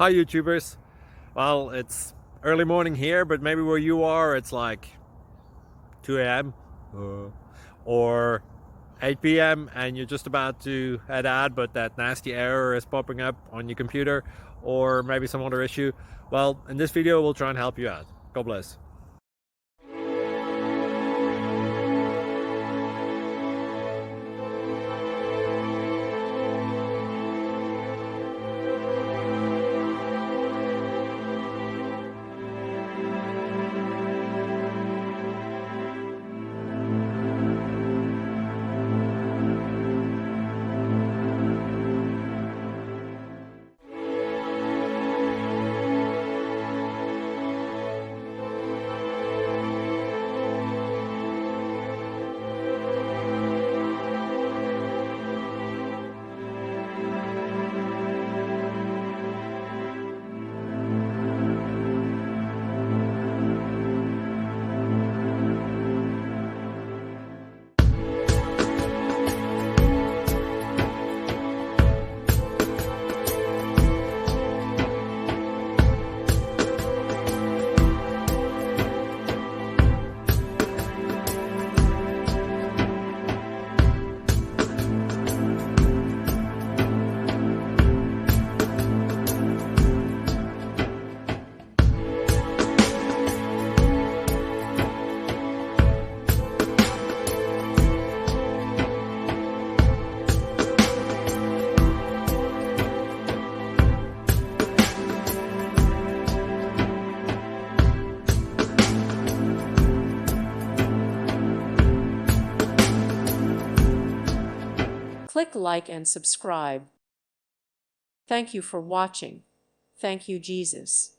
Hi YouTubers. Well, it's early morning here, but maybe where you are it's like 2 a.m. or 8 p.m. and you're just about to head out, but that nasty error is popping up on your computer, or maybe some other issue. Well, in this video we'll try and help you out. God bless. Click like and subscribe. Thank you for watching. Thank you, Jesus.